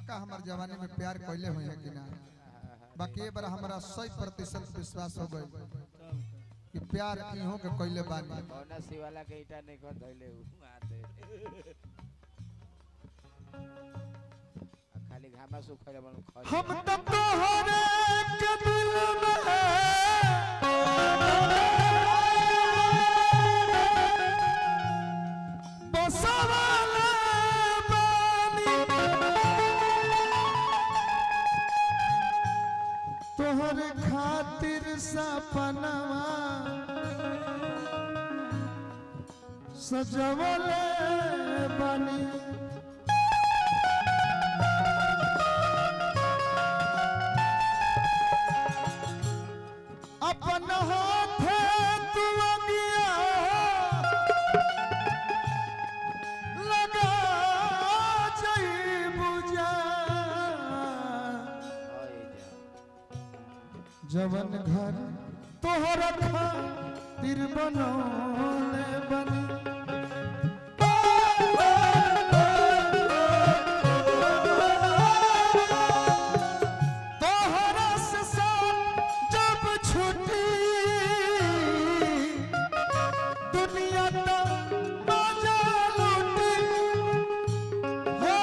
काका हमार जवानी में प्यार कैले हुए है कि ना बाकी बार हमारा 100% विश्वास हो गई कि प्यार इहो के कैले बानी कौन शिवाला के ईटा नहीं कर धइले आते खाली घामा सुखले बन हम तो तोहरे के दिल में बसवाले बानी तोहरे खातिर सपनवा सजवले बानी अपन हाथे तू अगिया लगा जइबू जा जवन घर तोहरा खातिर बनौले बनी तोहरा से साथ जब छूटी दुनिया तो मजा लूटी हो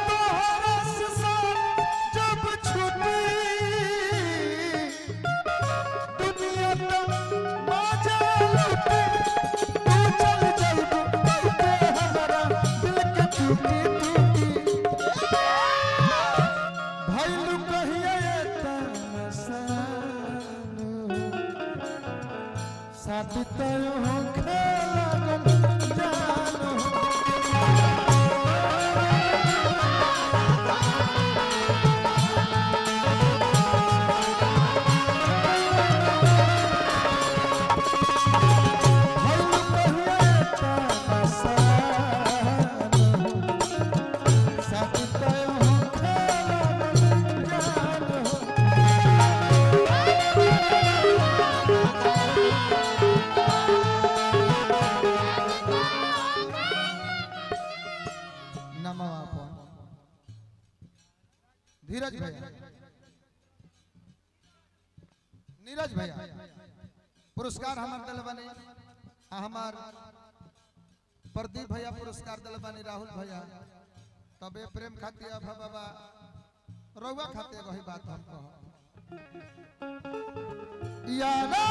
तोहरा से साथ जब छूटी दुनिया तो मजा लूटी तू चल जाइबू के हमारा दिल के टूटी टूटी भइलू कहिया साथी तय हो खेला जानो साथी तय हो खेला जानो धीरज भैया नीरज भैया पुरस्कार हमार दल बने हमार प्रदीप भैया पुरस्कार दल बने राहुल भैया तबे प्रेम खातिर अब बाबा रउआ खातिर वही बात हम कहो यारा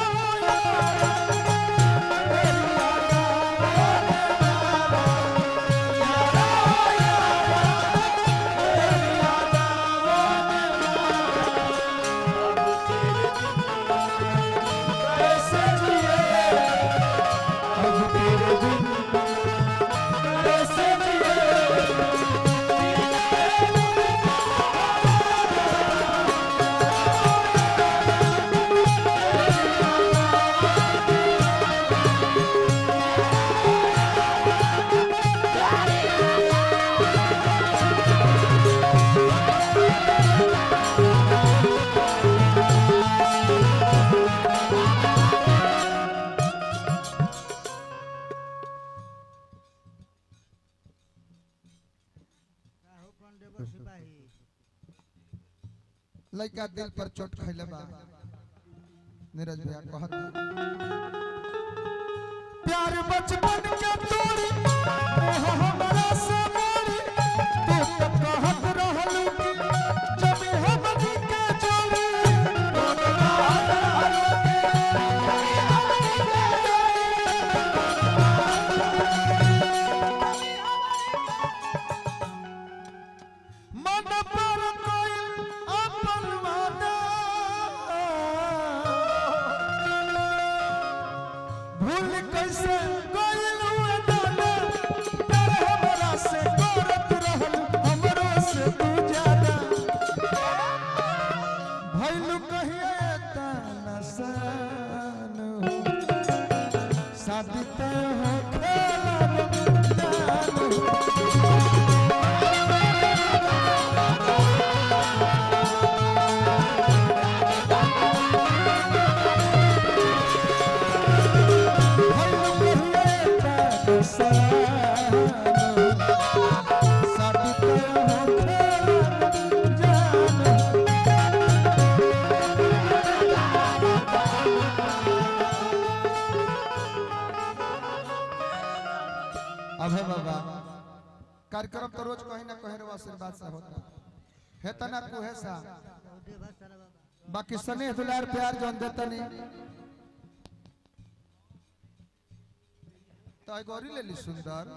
लइका दिल पर चोट खइले बा नीरज भैया कहत प्यार बचपन के तोड़ी ओह हमरा से मोड़ी तू तो कहत रहलू कि जब हमनी के जोड़ी मन पर कोई अपन वादा भूल कैसे कोई लुआ दादा प्यार हमरा से कार्यक्रम तो रोज कहीं ना कहीं रवा आशीर्वाद से होता है तना कुहे सा बाकी स्नेह दुलार प्यार जो देता नहीं तो गौरी ले ली सुंदर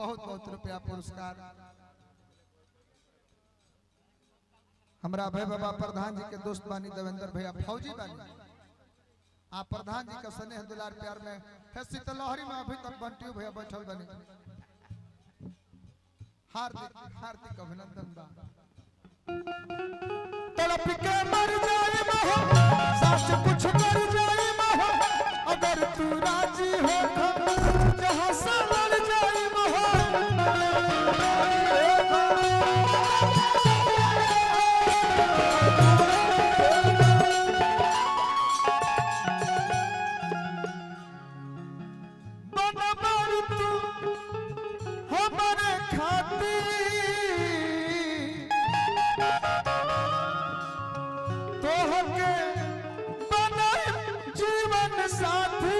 पुरस्कार हमरा भाई बाबा प्रधान जी के दोस्त बानी देवेंद्र भैया फौजी बानी आप प्रधान जी का स्नेह दुलार प्यार में है शीतलहरी में अभी तक बंटियो भैया बैठल बनी हार्दिक हार्दिक अभिनंदन बा तड़प के मर जाए महो सच कुछ कर जाए महो अगर तू राजी हो जहां से लड़ जाए महो जीवन साथी